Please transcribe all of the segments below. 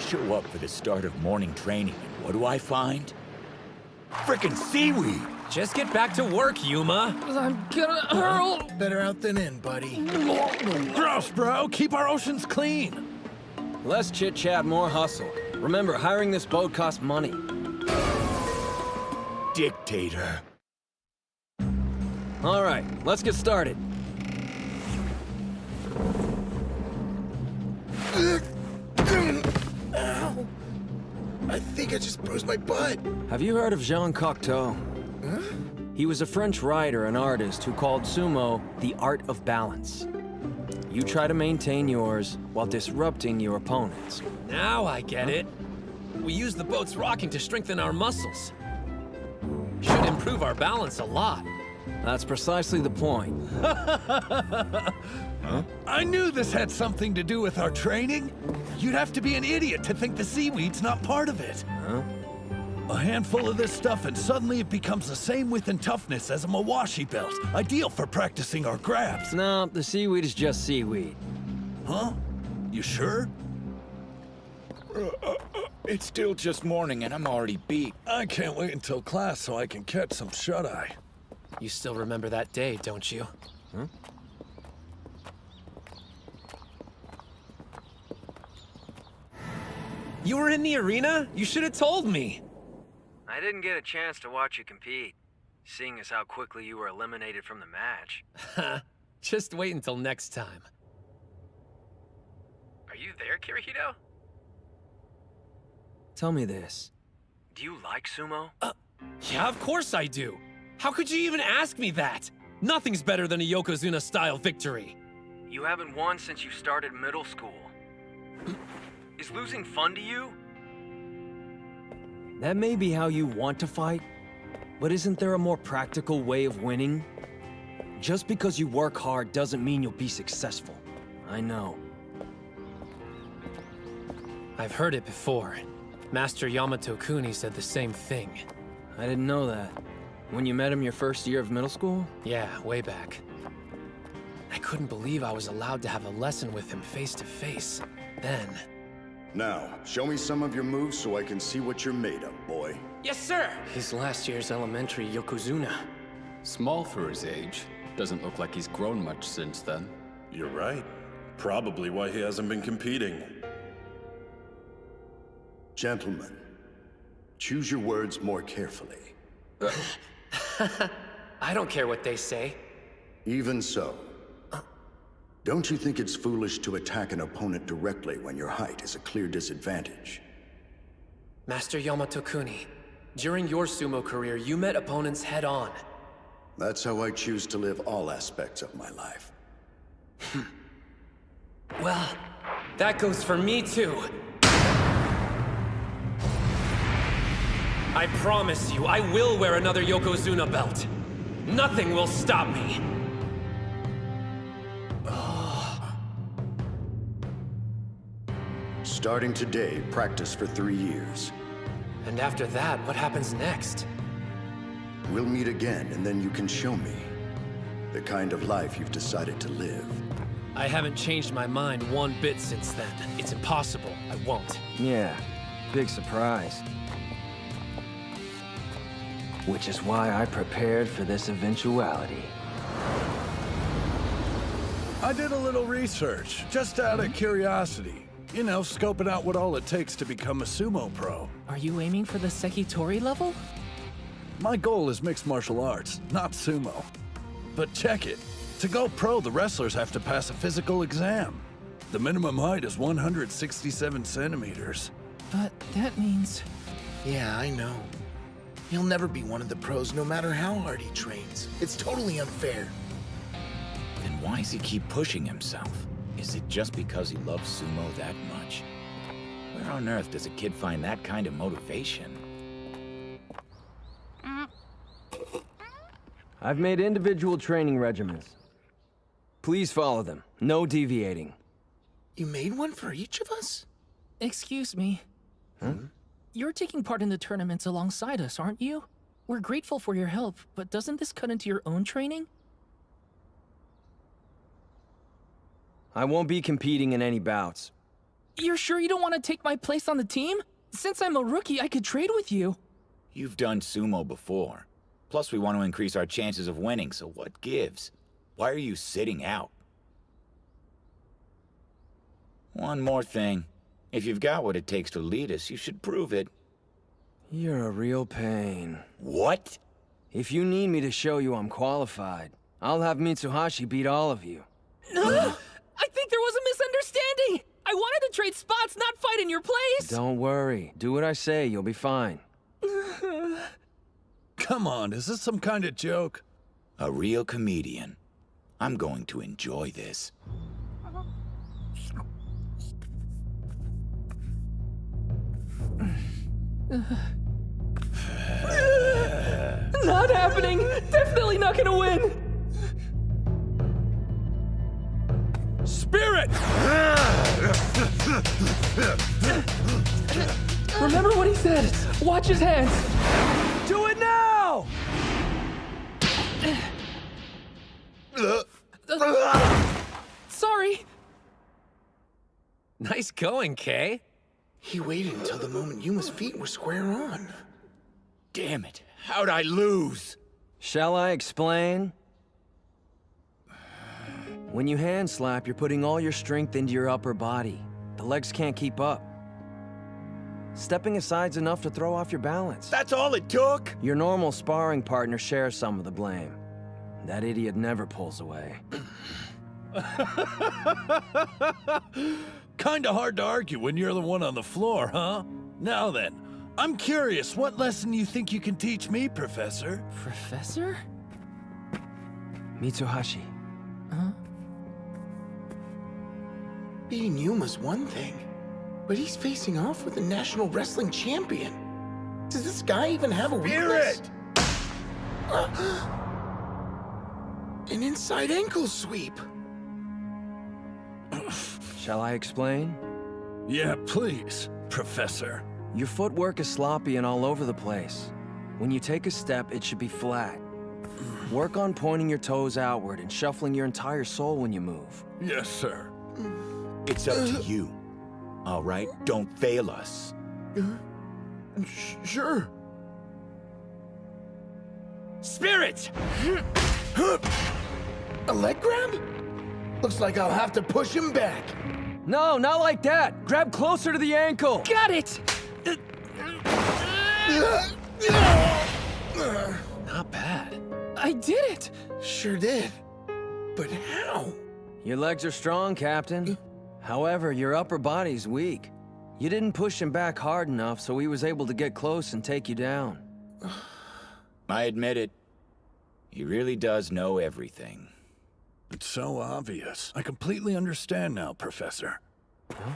show up for the start of morning training, and what do I find? Frickin' seaweed! Just get back to work, Yuma. I'm gonna hurl! Better out than in, buddy. Gross, bro! Keep our oceans clean! Less chit-chat, more hustle. Remember, hiring this boat costs money. Dictator. All right, let's get started. Ow! I think I just bruised my butt. Have you heard of Jean Cocteau? Huh? He was a French writer and artist who called sumo the art of balance. You try to maintain yours while disrupting your opponents. Now I get it. We use the boat's rocking to strengthen our muscles. Should improve our balance a lot. That's precisely the point. I knew this had something to do with our training. You'd have to be an idiot to think the seaweed's not part of it. Huh? A handful of this stuff and suddenly it becomes the same width and toughness as a Mawashi belt. Ideal for practicing our grabs. No, the seaweed is just seaweed. Huh? You sure? It's still just morning and I'm already beat. I can't wait until class so I can catch some shut-eye. You still remember that day, don't you? Huh? You were in the arena? You should have told me. I didn't get a chance to watch you compete, seeing as how quickly you were eliminated from the match. Just wait until next time. Are you there, Kirihito? Tell me this. Do you like sumo? Yeah, of course I do. How could you even ask me that? Nothing's better than a Yokozuna-style victory. You haven't won since you started middle school. Is losing fun to you? That may be how you want to fight, but isn't there a more practical way of winning? Just because you work hard doesn't mean you'll be successful. I know. I've heard it before. Master Yamato Kuni said the same thing. I didn't know that. When you met him your first year of middle school? Yeah, way back. I couldn't believe I was allowed to have a lesson with him face to face. Then... Now, show me some of your moves so I can see what you're made of, boy. Yes, sir! He's last year's elementary Yokozuna. Small for his age. Doesn't look like he's grown much since then. You're right. Probably why he hasn't been competing. Gentlemen, choose your words more carefully. I don't care what they say. Even so, don't you think it's foolish to attack an opponent directly when your height is a clear disadvantage? Master Yamato Kuni, during your sumo career, you met opponents head-on. That's how I choose to live all aspects of my life. Well, that goes for me too. I promise you, I will wear another Yokozuna belt. Nothing will stop me. Starting today, practice for 3 years. And after that, what happens next? We'll meet again, and then you can show me the kind of life you've decided to live. I haven't changed my mind one bit since then. It's impossible. I won't. Yeah, big surprise. Which is why I prepared for this eventuality. I did a little research, just out of curiosity. You know, scoping out what all it takes to become a sumo pro. Are you aiming for the Sekitori level? My goal is mixed martial arts, not sumo. But check it. To go pro, the wrestlers have to pass a physical exam. The minimum height is 167 centimeters. But that means... Yeah, I know. He'll never be one of the pros no matter how hard he trains. It's totally unfair. Then why does he keep pushing himself? Is it just because he loves sumo that much? Where on earth does a kid find that kind of motivation? I've made individual training regimens. Please follow them. No deviating. You made one for each of us? Excuse me. You're taking part in the tournaments alongside us, aren't you? We're grateful for your help, but doesn't this cut into your own training? I won't be competing in any bouts. You're sure you don't want to take my place on the team? Since I'm a rookie, I could trade with you. You've done sumo before. Plus, we want to increase our chances of winning, so what gives? Why are you sitting out? One more thing. If you've got what it takes to lead us, you should prove it. You're a real pain. What? If you need me to show you I'm qualified, I'll have Mitsuhashi beat all of you. I think there was a misunderstanding! I wanted to trade spots, not fight in your place! Don't worry. Do what I say, you'll be fine. Come on, is this some kind of joke? A real comedian. I'm going to enjoy this. Not happening! Definitely not gonna win! Spirit! Remember what he said! Watch his hands! Do it now! Sorry! Nice going, Kay. He waited until the moment Yuma's feet were square on. Damn it. How'd I lose? Shall I explain? When you hand slap, you're putting all your strength into your upper body. The legs can't keep up. Stepping aside's enough to throw off your balance. That's all it took? Your normal sparring partner shares some of the blame. That idiot never pulls away. Kinda hard to argue when you're the one on the floor, huh? Now then, I'm curious, what lesson you think you can teach me, Professor? Professor? Mitsuhashi. Huh? Beating Yuma's one thing, but he's facing off with the national wrestling champion. Does this guy even have a weakness? An inside ankle sweep. Shall I explain? Yeah, please, Professor. Your footwork is sloppy and all over the place. When you take a step, it should be flat. Work on pointing your toes outward and shuffling your entire soul when you move. Yes, sir. It's up to you. All right? Don't fail us. Sure. Spirit! A leg grab? Looks like I'll have to push him back. No, not like that! Grab closer to the ankle! Got it! Not bad. I did it! Sure did. But how? Your legs are strong, Captain. However, your upper body's weak. You didn't push him back hard enough, so he was able to get close and take you down. I admit it. He really does know everything. It's so obvious. I completely understand now, Professor. Huh?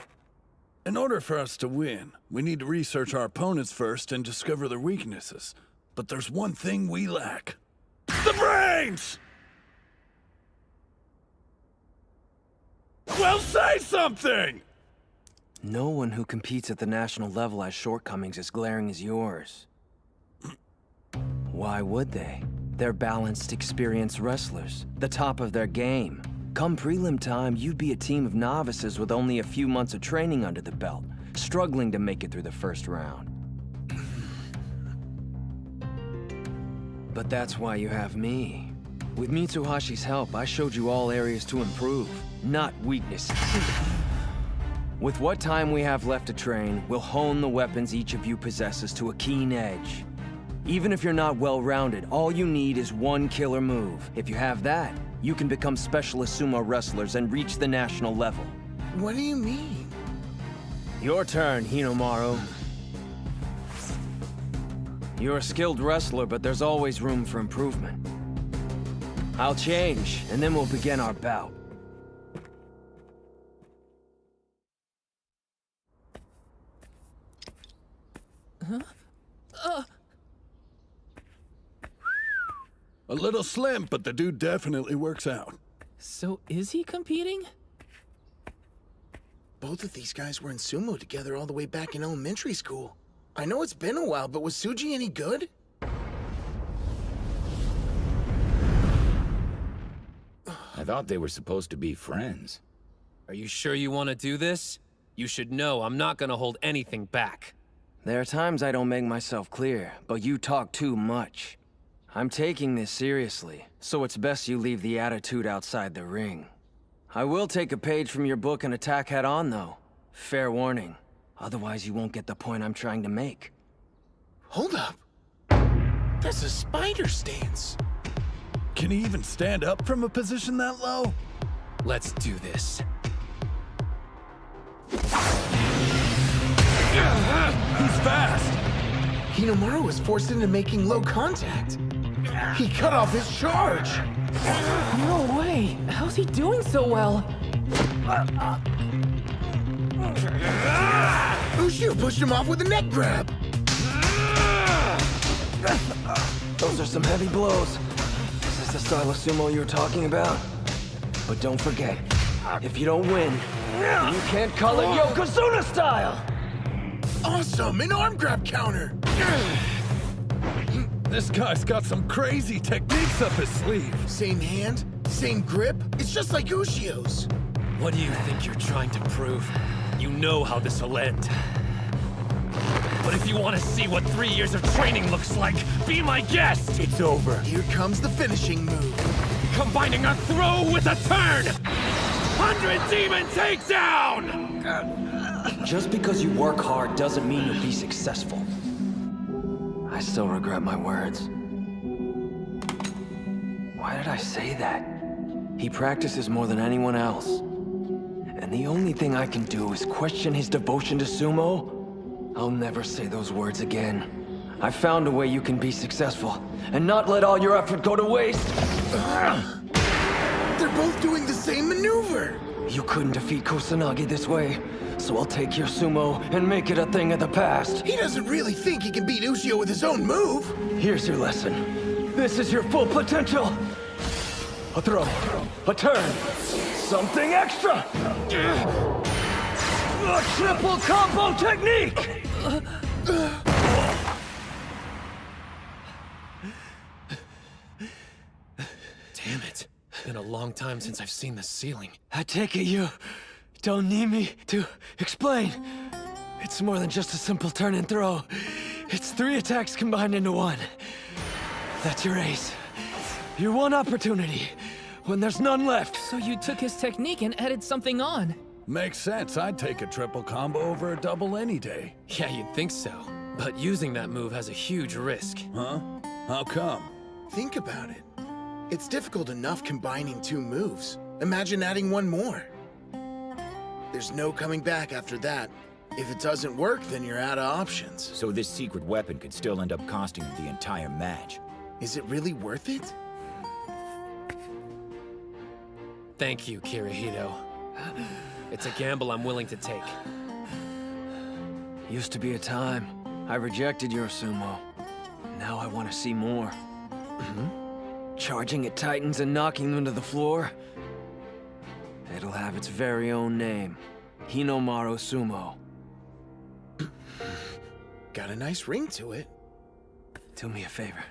In order for us to win, we need to research our opponents first and discover their weaknesses. But there's one thing we lack. The brains! Well, say something! No one who competes at the national level has shortcomings as glaring as yours. Why would they? They're balanced, experienced wrestlers, the top of their game. Come prelim time, you'd be a team of novices with only a few months of training under the belt, struggling to make it through the first round. But that's why you have me. With Mitsuhashi's help, I showed you all areas to improve, not weaknesses. With what time we have left to train, we'll hone the weapons each of you possesses to a keen edge. Even if you're not well-rounded, all you need is one killer move. If you have that, you can become specialist sumo wrestlers and reach the national level. What do you mean? Your turn, Hinomaru. You're a skilled wrestler, but there's always room for improvement. I'll change, and then we'll begin our bout. A little slim, but the dude definitely works out. So is he competing? Both of these guys were in sumo together all the way back in elementary school. I know it's been a while, but was Suji any good? I thought they were supposed to be friends. Are you sure you want to do this? You should know I'm not gonna hold anything back. There are times I don't make myself clear, but you talk too much. I'm taking this seriously, so it's best you leave the attitude outside the ring. I will take a page from your book and attack head-on, though. Fair warning. Otherwise, you won't get the point I'm trying to make. Hold up. That's a spider stance. Can he even stand up from a position that low? Let's do this. He's fast! Hinomaru was forced into making low contact. He cut off his charge. No way! How's he doing so well? Ushio pushed him off with a neck grab. Those are some heavy blows. Is this the style of sumo you were talking about? But don't forget, if you don't win, you can't call it Yokozuna style! Awesome, an arm grab counter. This guy's got some crazy techniques up his sleeve. Same hand, same grip. It's just like Ushio's. What do you think you're trying to prove? You know how this will end. But if you want to see what 3 years of training looks like, be my guest! It's over. Here comes the finishing move. Combining a throw with a turn! 100 Demon Takedown! Just because you work hard doesn't mean you'll be successful. I still regret my words. Why did I say that? He practices more than anyone else. And the only thing I can do is question his devotion to sumo. I'll never say those words again. I found a way you can be successful, and not let all your effort go to waste. They're both doing the same maneuver. You couldn't defeat Kusanagi this way, so I'll take your sumo and make it a thing of the past. He doesn't really think he can beat Ushio with his own move. Here's your lesson. This is your full potential. A throw, a turn, something extra. A triple combo technique! Damn it. Been a long time since I've seen the ceiling. I take it you don't need me to explain. It's more than just a simple turn and throw. It's 3 attacks combined into one. That's your ace. Your one opportunity, when there's none left. So you took his technique and added something on. Makes sense. I'd take a triple combo over a double any day. Yeah, you'd think so. But using that move has a huge risk. Huh? How come? Think about it. It's difficult enough combining 2 moves. Imagine adding 1 more. There's no coming back after that. If it doesn't work, then you're out of options. So this secret weapon could still end up costing him the entire match. Is it really worth it? Thank you, Kirihito. It's a gamble I'm willing to take. Used to be a time I rejected your sumo. Now I want to see more. Charging at titans and knocking them to the floor. It'll have its very own name. Hinomaru Sumo. Got a nice ring to it. Do me a favor.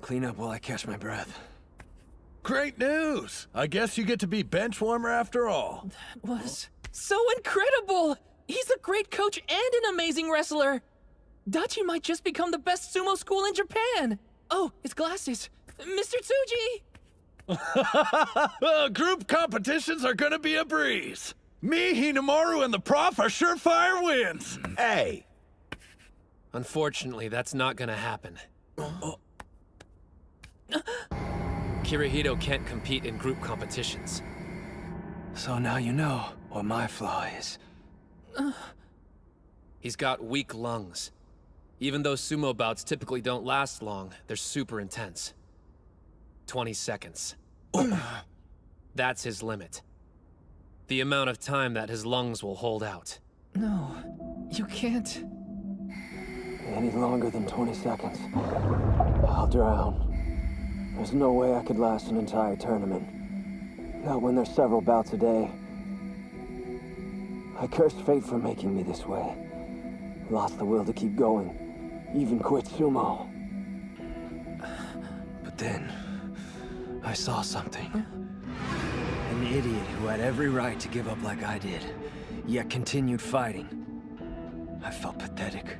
Clean up while I catch my breath. Great news! I guess you get to be bench warmer after all. That was so incredible! He's a great coach and an amazing wrestler! Dachi might just become the best sumo school in Japan! Oh, his glasses. Mr. Tsuji! Group competitions are gonna be a breeze. Me, Hinomaru, and the prof are surefire wins. Hey! Unfortunately, that's not gonna happen. Kirihito can't compete in group competitions. So now you know what my flaw is. He's got weak lungs. Even though sumo bouts typically don't last long, they're super intense. 20 seconds. That's his limit. The amount of time that his lungs will hold out. No, you can't. Any longer than 20 seconds, I'll drown. There's no way I could last an entire tournament. Not when there's several bouts a day. I cursed fate for making me this way. Lost the will to keep going. Even quit sumo. But then, I saw something. An idiot who had every right to give up like I did. yet continued fighting. I felt pathetic.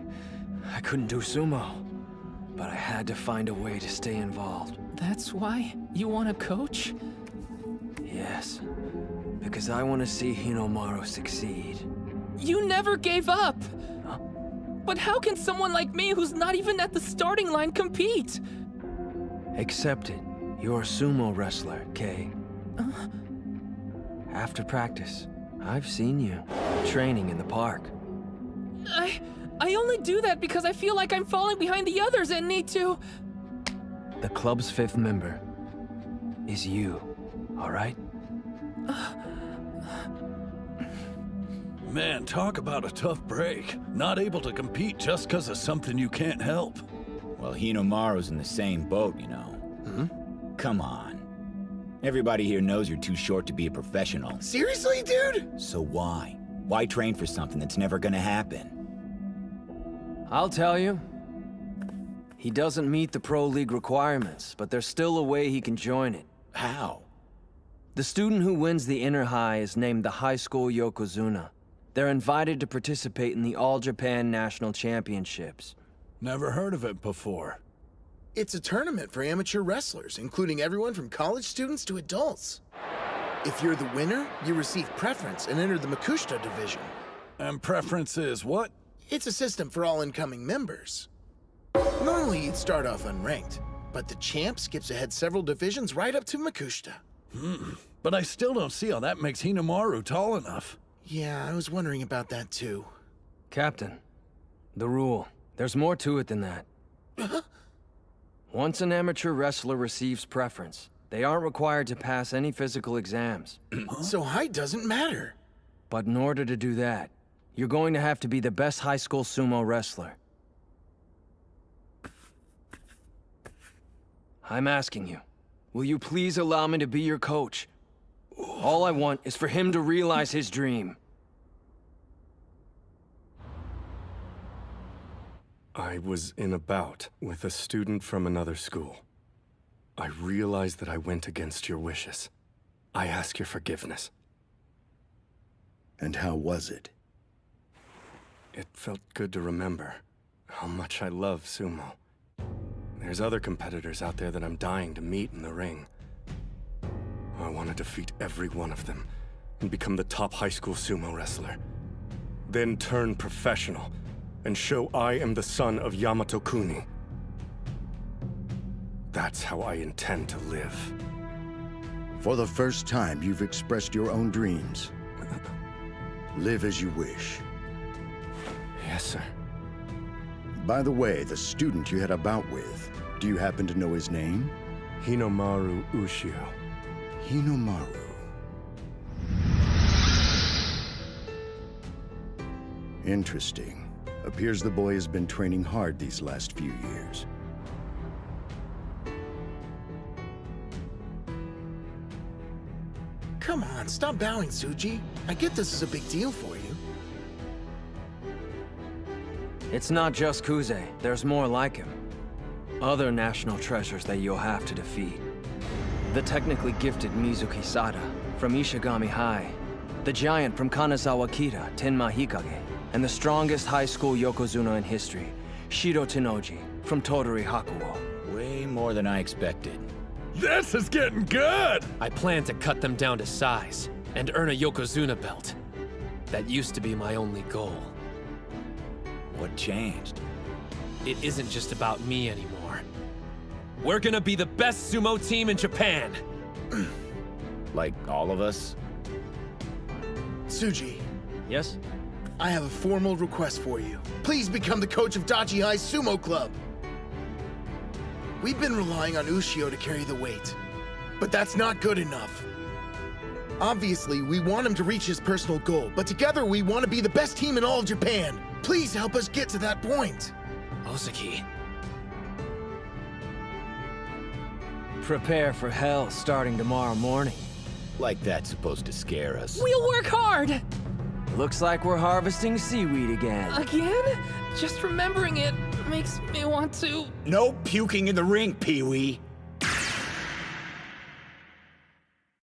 I couldn't do sumo, but I had to find a way to stay involved. That's why you want to coach? Yes, because I want to see Hinomaru succeed. You never gave up! Huh? But how can someone like me who's not even at the starting line compete? Accept it. You're a sumo wrestler, Kay. After practice, I've seen you training in the park. I only do that because I feel like I'm falling behind the others and need to... The club's 5th member is you, all right? Man, talk about a tough break. Not able to compete just because of something you can't help. Well, Hinomaru's in the same boat, you know. Come on. Everybody here knows you're too short to be a professional. Seriously, dude? So why? Why train for something that's never gonna happen? I'll tell you. He doesn't meet the Pro League requirements, but there's still a way he can join it. How? The student who wins the Inner High is named the High School Yokozuna. They're invited to participate in the All Japan National Championships. Never heard of it before. It's a tournament for amateur wrestlers, including everyone from college students to adults. If you're the winner, you receive preference and enter the Makushita division. And preference is what? It's a system for all incoming members. Normally, you'd start off unranked, but the champ skips ahead several divisions right up to Makushita. But I still don't see how that makes Hinomaru tall enough. Yeah, I was wondering about that too. Captain, the rule. There's more to it than that. Once an amateur wrestler receives preference, they aren't required to pass any physical exams. So height doesn't matter. But in order to do that, you're going to have to be the best high school sumo wrestler. I'm asking you, will you please allow me to be your coach? All I want is for him to realize his dream. I was in a bout with a student from another school. I realized that I went against your wishes. I ask your forgiveness. And how was it? It felt good to remember how much I love sumo. There's other competitors out there that I'm dying to meet in the ring. I want to defeat every one of them and become the top high school sumo wrestler. Then turn professional and show I am the son of Yamato Kuni. That's how I intend to live. For the first time, you've expressed your own dreams. Live as you wish. Yes, sir. By the way, the student you had a bout with, do you happen to know his name? Hinomaru Ushio. Hinomaru. Interesting. Appears the boy has been training hard these last few years. Come on, stop bowing, Tsuji. I get this is a big deal for you. It's not just Kuze, there's more like him. Other national treasures that you'll have to defeat. The technically gifted Mizuki Sada from Ishigami High, the giant from Kanazawa Kita, Tenma Hikage, and the strongest high school Yokozuna in history, Shiro Tenoji from Tottori Hakuo. Way more than I expected. This is getting good! I plan to cut them down to size and earn a Yokozuna belt. That used to be my only goal. What changed? It isn't just about me anymore. We're gonna be the best sumo team in Japan! Like all of us? Tsuji, Yes? I have a formal request for you. Please become the coach of Dachi High Sumo Club. We've been relying on Ushio to carry the weight, but that's not good enough. Obviously, we want him to reach his personal goal, but together we want to be the best team in all of Japan. Please help us get to that point. Ozaki. Prepare for hell starting tomorrow morning. Like that's supposed to scare us. We'll work hard! Looks like we're harvesting seaweed again. Again? Just remembering it makes me want to... No puking in the ring, Pee-wee.